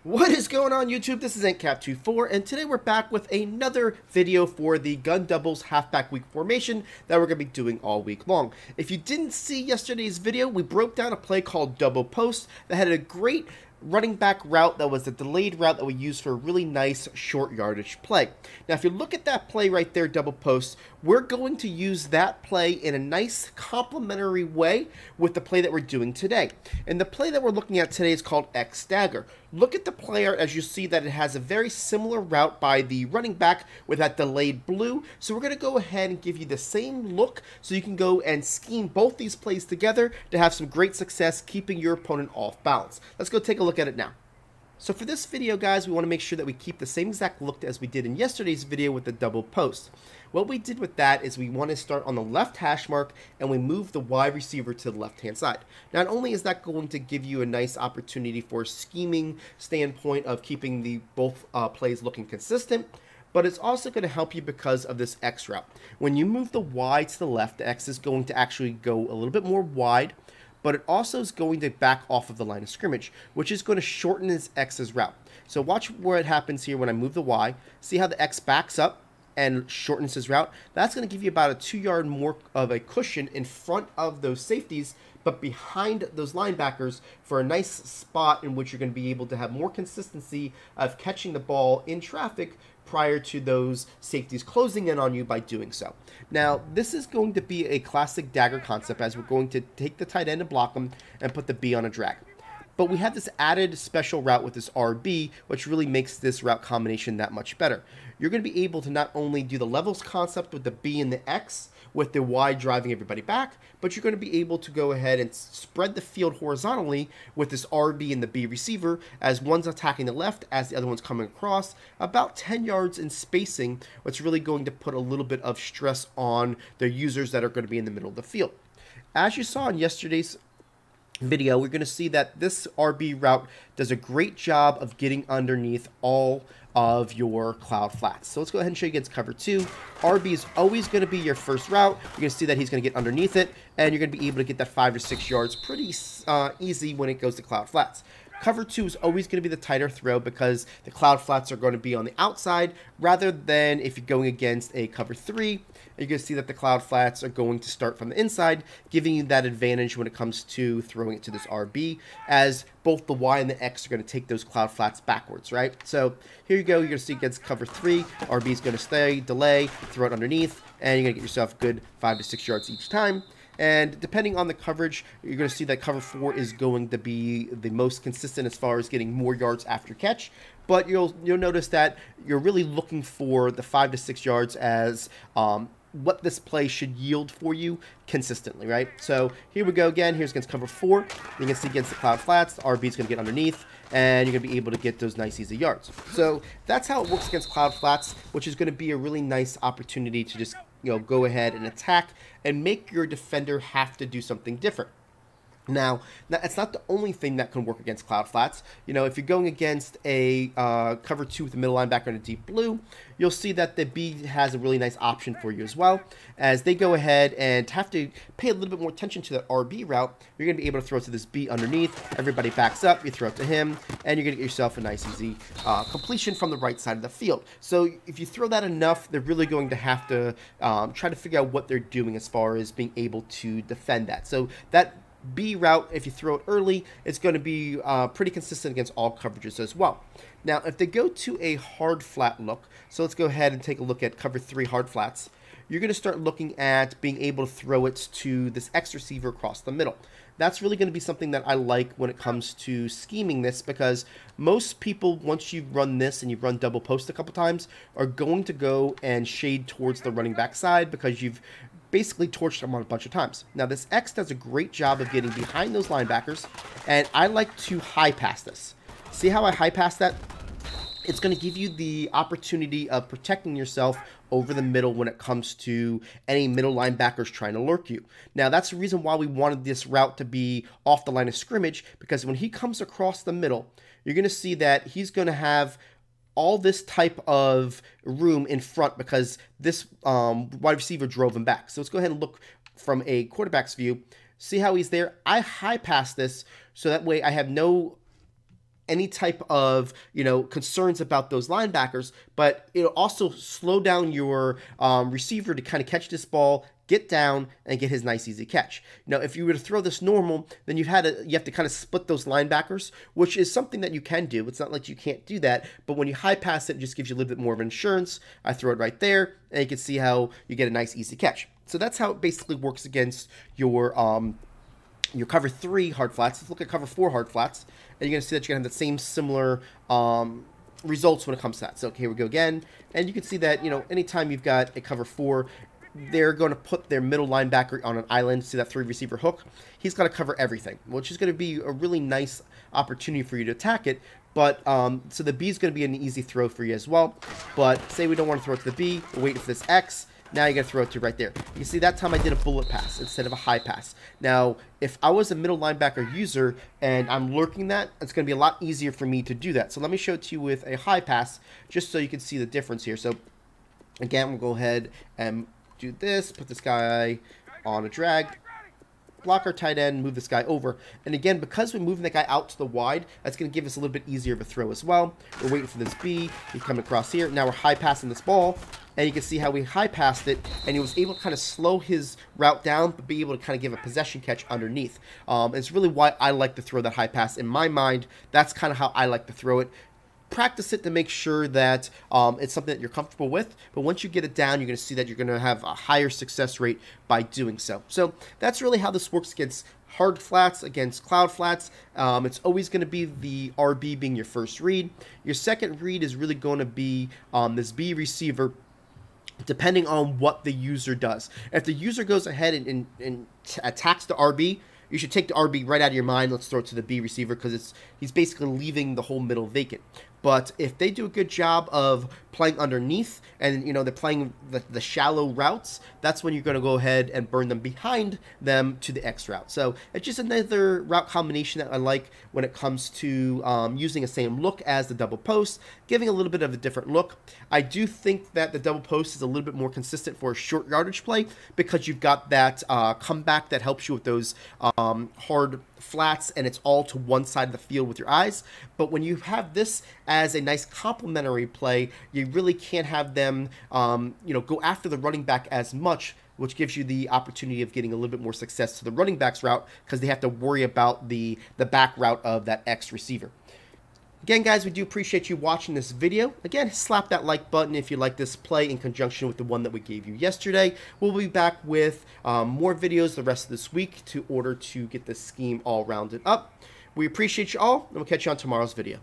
What is going on YouTube? This is AntCap24 and today we're back with another video for the gun doubles halfback week formation that we're going to be doing all week long. If you didn't see yesterday's video, we broke down a play called double post that had a great running back route that was a delayed route that we used for a really nice short yardage play. Now if you look at that play right there, double post, we're going to use that play in a nice complementary way with the play that we're doing today. And the play that we're looking at today is called X Dagger. Look at the player as you see that it has a very similar route by the running back with that delayed blue. So we're going to go ahead and give you the same look so you can go and scheme both these plays together to have some great success keeping your opponent off balance. Let's go take a look at it now. So for this video, guys, we want to make sure that we keep the same exact look as we did in yesterday's video with the double post. What we did with that is we want to start on the left hash mark and we move the wide receiver to the left hand side. Not only is that going to give you a nice opportunity for a scheming standpoint of keeping the both plays looking consistent, but it's also going to help you because of this X route. When you move the Y to the left, the X is going to actually go a little bit more wide, but it also is going to back off of the line of scrimmage, which is going to shorten his X's route. So watch what happens here when I move the Y. See how the X backs up and shortens his route? That's going to give you about a 2 yard more of a cushion in front of those safeties, but behind those linebackers for a nice spot in which you're going to be able to have more consistency of catching the ball in traffic prior to those safeties closing in on you by doing so. Now, this is going to be a classic dagger concept as we're going to take the tight end and block them and put the B on a drag. But we have this added special route with this RB, which really makes this route combination that much better. You're going to be able to not only do the levels concept with the B and the X, with the Y driving everybody back, but you're going to be able to go ahead and spread the field horizontally with this RB and the B receiver as one's attacking the left as the other one's coming across, about 10 yards in spacing, which really going to put a little bit of stress on the users that are going to be in the middle of the field. As you saw in yesterday's video, we're going to see that this RB route does a great job of getting underneath all of your cloud flats. So let's go ahead and show you against cover 2. RB is always going to be your first route. You're going to see that he's going to get underneath it, and you're going to be able to get that 5 to 6 yards pretty easy when it goes to cloud flats. Cover 2 is always going to be the tighter throw because the cloud flats are going to be on the outside rather than if you're going against a cover 3. You're going to see that the cloud flats are going to start from the inside, giving you that advantage when it comes to throwing it to this RB, as both the Y and the X are going to take those cloud flats backwards, right? So here you go. You're going to see against cover 3, RB is going to stay, delay, throw it underneath, and you're going to get yourself a good 5 to 6 yards each time. And depending on the coverage, you're going to see that cover 4 is going to be the most consistent as far as getting more yards after catch. But you'll notice that you're really looking for the 5 to 6 yards as what this play should yield for you consistently, right? So here we go again. Here's against cover 4. You can see against the cloud flats, the RB is going to get underneath, and you're going to be able to get those nice easy yards. So that's how it works against cloud flats, which is going to be a really nice opportunity to just go ahead and attack and make your defender have to do something different. Now, it's not the only thing that can work against cloud flats. If you're going against a cover 2 with the middle linebacker in a deep blue, you'll see that the B has a really nice option for you as well. As they go ahead and have to pay a little bit more attention to that RB route, you're going to be able to throw to this B underneath. Everybody backs up, you throw it to him, and you're going to get yourself a nice easy completion from the right side of the field. So if you throw that enough, they're really going to have to try to figure out what they're doing as far as being able to defend that. So that B route, if you throw it early, it's going to be pretty consistent against all coverages as well. Now, if they go to a hard flat look, so let's go ahead and take a look at cover 3 hard flats, you're going to start looking at being able to throw it to this X receiver across the middle. That's really going to be something that I like when it comes to scheming this, because most people, once you've run this and you've run double post a couple times, are going to go and shade towards the running back side because you've basically torched them on a bunch of times. Now, this X does a great job of getting behind those linebackers, and I like to high pass this. See how I high pass that? It's going to give you the opportunity of protecting yourself over the middle when it comes to any middle linebackers trying to lurk you. Now, that's the reason why we wanted this route to be off the line of scrimmage, because when he comes across the middle, you're going to see that he's going to have all this type of room in front because this wide receiver drove him back. So let's go ahead and look from a quarterback's view. See how he's there? I high pass this so that way I have no any type of, concerns about those linebackers, but it'll also slow down your receiver to kind of catch this ball, get down, and get his nice easy catch. Now, if you were to throw this normal, then you have to kind of split those linebackers, which is something that you can do. It's not like you can't do that, but when you high pass it, it just gives you a little bit more of insurance. I throw it right there, and you can see how you get a nice easy catch. So that's how it basically works against your cover 3 hard flats. Let's look at cover 4 hard flats, and you're going to see that you're going to have the same similar results when it comes to that. So here we go again, and you can see that, anytime you've got a cover 4, they're going to put their middle linebacker on an island. See that 3 receiver hook? He's got to cover everything, which is going to be a really nice opportunity for you to attack it. But so the B is going to be an easy throw for you as well. But say we don't want to throw it to the B, we're waiting for this X. Now you got to throw it to right there. You see that time I did a bullet pass instead of a high pass. Now, if I was a middle linebacker user and I'm lurking that, it's going to be a lot easier for me to do that. So let me show it to you with a high pass just so you can see the difference here. So again, we'll go ahead and do this, put this guy on a drag, block our tight end, move this guy over. And again, because we're moving the guy out to the wide, that's going to give us a little bit easier of a throw as well. We're waiting for this B. He's coming across here. Now we're high passing this ball. And you can see how we high passed it, and he was able to kind of slow his route down, but be able to kind of give a possession catch underneath. It's really why I like to throw that high pass. In my mind, that's kind of how I like to throw it. Practice it to make sure that it's something that you're comfortable with, but once you get it down, you're going to see that you're going to have a higher success rate by doing so. So that's really how this works against hard flats, against cloud flats. It's always going to be the RB being your first read. Your second read is really going to be this B receiver, depending on what the user does. If the user goes ahead and attacks the RB, you should take the RB right out of your mind. Let's throw it to the B receiver because he's basically leaving the whole middle vacant. But if they do a good job of playing underneath and, they're playing the shallow routes, that's when you're going to go ahead and burn them behind them to the X route. So it's just another route combination that I like when it comes to using the same look as the double post, giving a little bit of a different look. I do think that the double post is a little bit more consistent for a short yardage play because you've got that comeback that helps you with those hard flats, and it's all to one side of the field with your eyes. But when you have this as a nice complementary play, you really can't have them go after the running back as much, which gives you the opportunity of getting a little bit more success to the running back's route because they have to worry about the back route of that X receiver. Again, guys, we do appreciate you watching this video. Again, slap that like button if you like this play in conjunction with the one that we gave you yesterday. We'll be back with more videos the rest of this week in order to get this scheme all rounded up. We appreciate you all, and we'll catch you on tomorrow's video.